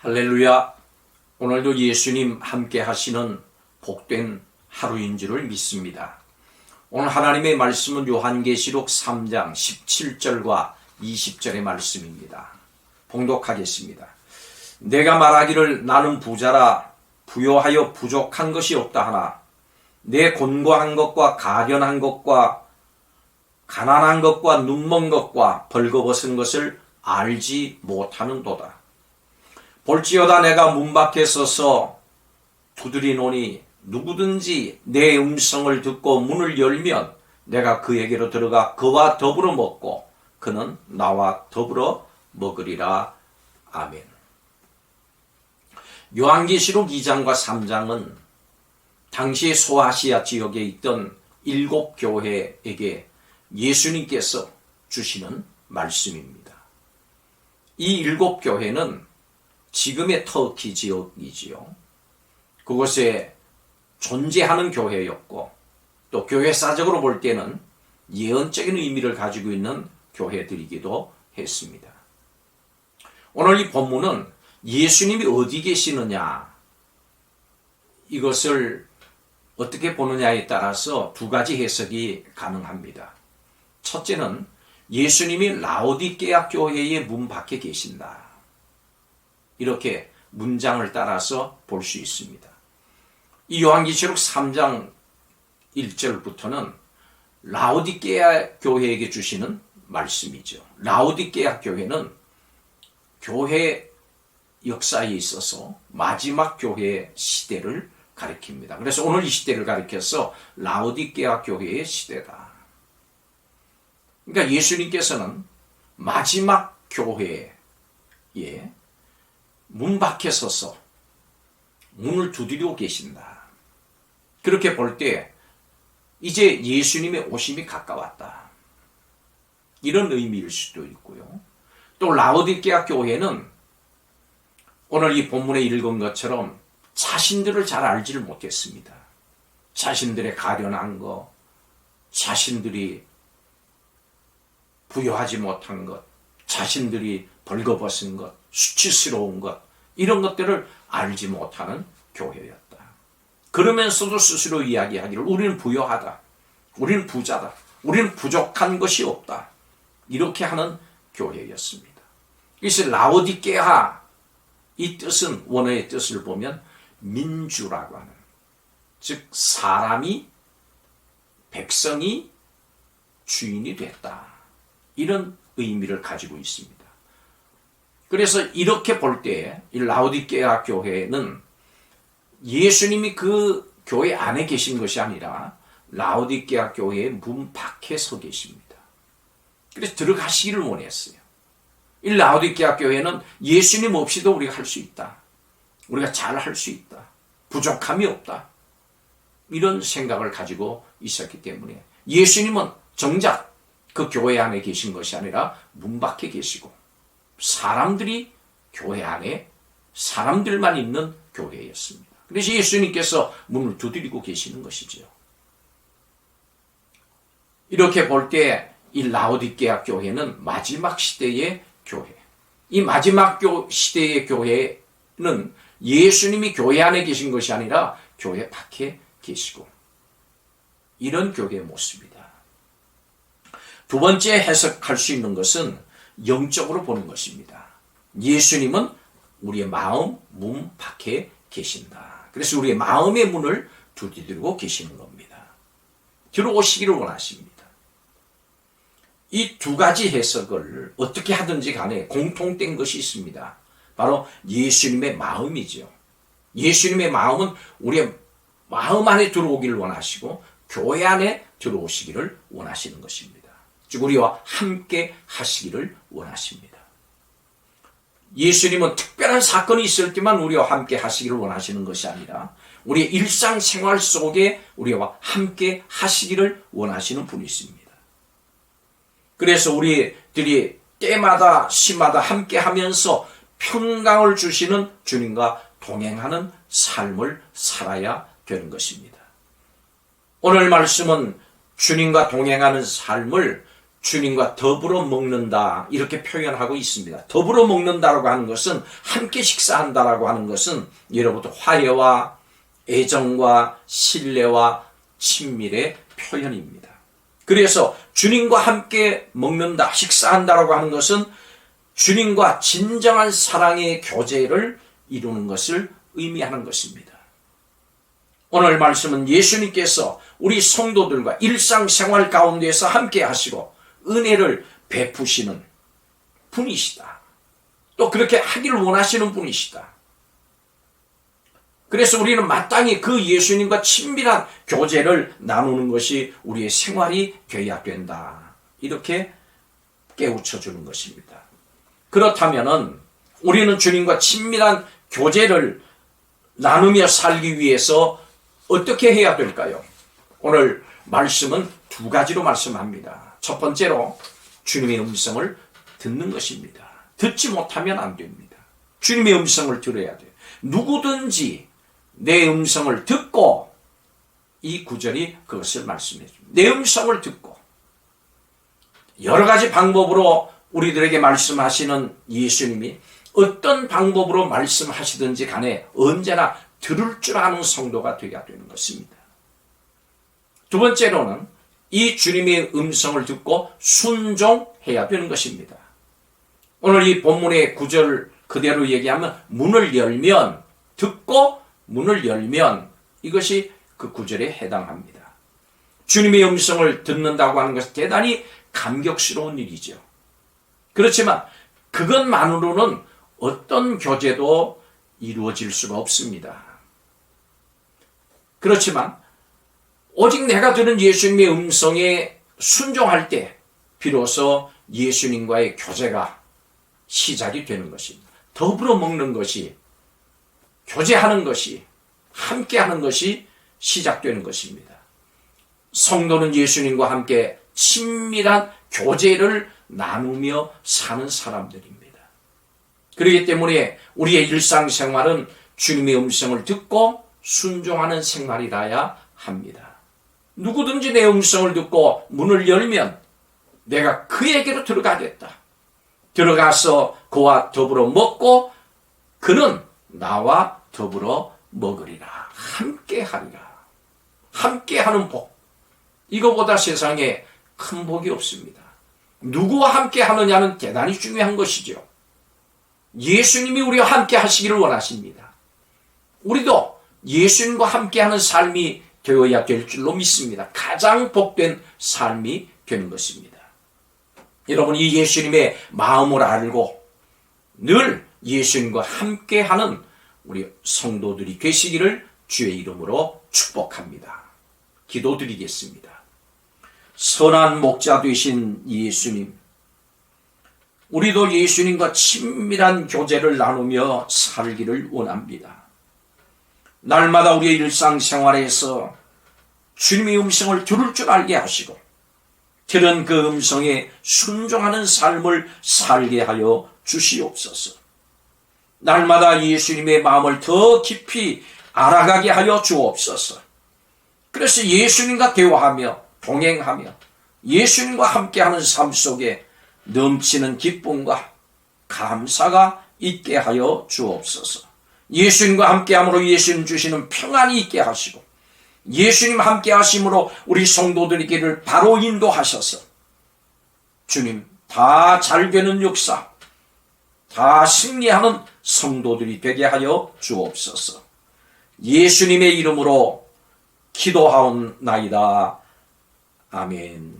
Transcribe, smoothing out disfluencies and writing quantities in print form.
할렐루야. 오늘도 예수님 함께 하시는 복된 하루인 줄을 믿습니다. 오늘 하나님의 말씀은 요한계시록 3장 17절과 20절의 말씀입니다. 봉독하겠습니다. 내가 말하기를 나는 부자라 부요하여 부족한 것이 없다 하나 내 곤고한 것과 가련한 것과 가난한 것과 눈먼 것과 벌거벗은 것을 알지 못하는도다. 볼지어다 내가 문 밖에 서서 두드리노니 누구든지 내 음성을 듣고 문을 열면 내가 그에게로 들어가 그와 더불어 먹고 그는 나와 더불어 먹으리라. 아멘. 요한계시록 2장과 3장은 당시 소아시아 지역에 있던 7교회에게 예수님께서 주시는 말씀입니다. 이 7교회는 지금의 터키 지역이지요. 그곳에 존재하는 교회였고 또 교회사적으로 볼 때는 예언적인 의미를 가지고 있는 교회들이기도 했습니다. 오늘 이 본문은 예수님이 어디 계시느냐 이것을 어떻게 보느냐에 따라서 두 가지 해석이 가능합니다. 첫째는 예수님이 라오디게아 교회의 문 밖에 계신다. 이렇게 문장을 따라서 볼 수 있습니다. 이 요한계시록 3장 1절부터는 라오디게아 교회에게 주시는 말씀이죠. 라오디게아 교회는 교회 역사에 있어서 마지막 교회의 시대를 가리킵니다. 그래서 오늘 이 시대를 가리켜서 라오디게아 교회의 시대다. 그러니까 예수님께서는 마지막 교회에 문 밖에 서서 문을 두드리고 계신다. 그렇게 볼 때 이제 예수님의 오심이 가까웠다. 이런 의미일 수도 있고요. 또 라오디게아 교회는 오늘 이 본문에 읽은 것처럼 자신들을 잘 알지를 못했습니다. 자신들의 가련한 것, 자신들이 부여하지 못한 것, 자신들이 벌거벗은 것, 수치스러운 것, 이런 것들을 알지 못하는 교회였다. 그러면서도 스스로 이야기하기를 우리는 부여하다, 우리는 부자다, 우리는 부족한 것이 없다. 이렇게 하는 교회였습니다. 그래서 라오디게아, 이 뜻은 원어의 뜻을 보면 민주라고 하는, 즉 사람이, 백성이 주인이 됐다. 이런 의미를 가지고 있습니다. 그래서 이렇게 볼 때 이 라오디게아 교회는 예수님이 그 교회 안에 계신 것이 아니라 라오디게아 교회의 문 밖에 서 계십니다. 그래서 들어가시기를 원했어요. 이 라오디게아 교회는 예수님 없이도 우리가 할 수 있다. 우리가 잘 할 수 있다. 부족함이 없다. 이런 생각을 가지고 있었기 때문에 예수님은 정작 그 교회 안에 계신 것이 아니라 문 밖에 계시고 사람들이 교회 안에 사람들만 있는 교회였습니다. 그래서 예수님께서 문을 두드리고 계시는 것이죠. 이렇게 볼 때 이 라오디게아 교회는 마지막 시대의 교회. 이 마지막 시대의 교회는 예수님이 교회 안에 계신 것이 아니라 교회 밖에 계시고 이런 교회의 모습이다. 두 번째 해석할 수 있는 것은 영적으로 보는 것입니다. 예수님은 우리의 마음 문 밖에 계신다. 그래서 우리의 마음의 문을 두드리고 계시는 겁니다. 들어오시기를 원하십니다. 이 두 가지 해석을 어떻게 하든지 간에 공통된 것이 있습니다. 바로 예수님의 마음이죠. 예수님의 마음은 우리의 마음 안에 들어오기를 원하시고 교회 안에 들어오시기를 원하시는 것입니다. 즉 우리와 함께 하시기를 원하십니다. 예수님은 특별한 사건이 있을 때만 우리와 함께 하시기를 원하시는 것이 아니라 우리의 일상생활 속에 우리와 함께 하시기를 원하시는 분이십니다. 그래서 우리들이 때마다 시마다 함께 하면서 평강을 주시는 주님과 동행하는 삶을 살아야 되는 것입니다. 오늘 말씀은 주님과 동행하는 삶을 주님과 더불어 먹는다 이렇게 표현하고 있습니다. 더불어 먹는다라고 하는 것은 함께 식사한다라고 하는 것은 여러분들 화해와 애정과 신뢰와 친밀의 표현입니다. 그래서 주님과 함께 먹는다, 식사한다라고 하는 것은 주님과 진정한 사랑의 교제를 이루는 것을 의미하는 것입니다. 오늘 말씀은 예수님께서 우리 성도들과 일상생활 가운데서 함께 하시고 은혜를 베푸시는 분이시다. 또 그렇게 하기를 원하시는 분이시다. 그래서 우리는 마땅히 그 예수님과 친밀한 교제를 나누는 것이 우리의 생활이 되어야 된다. 이렇게 깨우쳐 주는 것입니다. 그렇다면은 우리는 주님과 친밀한 교제를 나누며 살기 위해서 어떻게 해야 될까요? 오늘 말씀은 두 가지로 말씀합니다. 첫 번째로 주님의 음성을 듣는 것입니다. 듣지 못하면 안 됩니다. 주님의 음성을 들어야 돼요. 누구든지 내 음성을 듣고, 이 구절이 그것을 말씀해 줍니다. 내 음성을 듣고, 여러 가지 방법으로 우리들에게 말씀하시는 예수님이 어떤 방법으로 말씀하시든지 간에 언제나 들을 줄 아는 성도가 되어야 되는 것입니다. 두 번째로는 이 주님의 음성을 듣고 순종해야 되는 것입니다. 오늘 이 본문의 구절 그대로 얘기하면 문을 열면, 듣고 문을 열면, 이것이 그 구절에 해당합니다. 주님의 음성을 듣는다고 하는 것은 대단히 감격스러운 일이죠. 그렇지만 그것만으로는 어떤 교제도 이루어질 수가 없습니다. 그렇지만 오직 내가 들은 예수님의 음성에 순종할 때 비로소 예수님과의 교제가 시작이 되는 것입니다. 더불어 먹는 것이, 교제하는 것이, 함께하는 것이 시작되는 것입니다. 성도는 예수님과 함께 친밀한 교제를 나누며 사는 사람들입니다. 그렇기 때문에 우리의 일상생활은 주님의 음성을 듣고 순종하는 생활이라야 합니다. 누구든지 내 음성을 듣고 문을 열면 내가 그에게로 들어가겠다. 들어가서 그와 더불어 먹고 그는 나와 더불어 먹으리라. 함께하리라. 함께하는 복. 이거보다 세상에 큰 복이 없습니다. 누구와 함께 하느냐는 대단히 중요한 것이죠. 예수님이 우리와 함께 하시기를 원하십니다. 우리도 예수님과 함께하는 삶이 되어야 될 줄로 믿습니다. 가장 복된 삶이 되는 것입니다. 여러분, 이 예수님의 마음을 알고 늘 예수님과 함께하는 우리 성도들이 되시기를 주의 이름으로 축복합니다. 기도드리겠습니다. 선한 목자 되신 예수님, 우리도 예수님과 친밀한 교제를 나누며 살기를 원합니다. 날마다 우리의 일상생활에서 주님의 음성을 들을 줄 알게 하시고 들은 그 음성에 순종하는 삶을 살게 하여 주시옵소서. 날마다 예수님의 마음을 더 깊이 알아가게 하여 주옵소서. 그래서 예수님과 대화하며 동행하며 예수님과 함께하는 삶 속에 넘치는 기쁨과 감사가 있게 하여 주옵소서. 예수님과 함께함으로 예수님 주시는 평안이 있게 하시고 예수님 함께 하심으로 우리 성도들의 길을 바로 인도하셔서 주님 다 잘 되는 역사, 다 승리하는 성도들이 되게 하여 주옵소서. 예수님의 이름으로 기도하옵나이다. 아멘.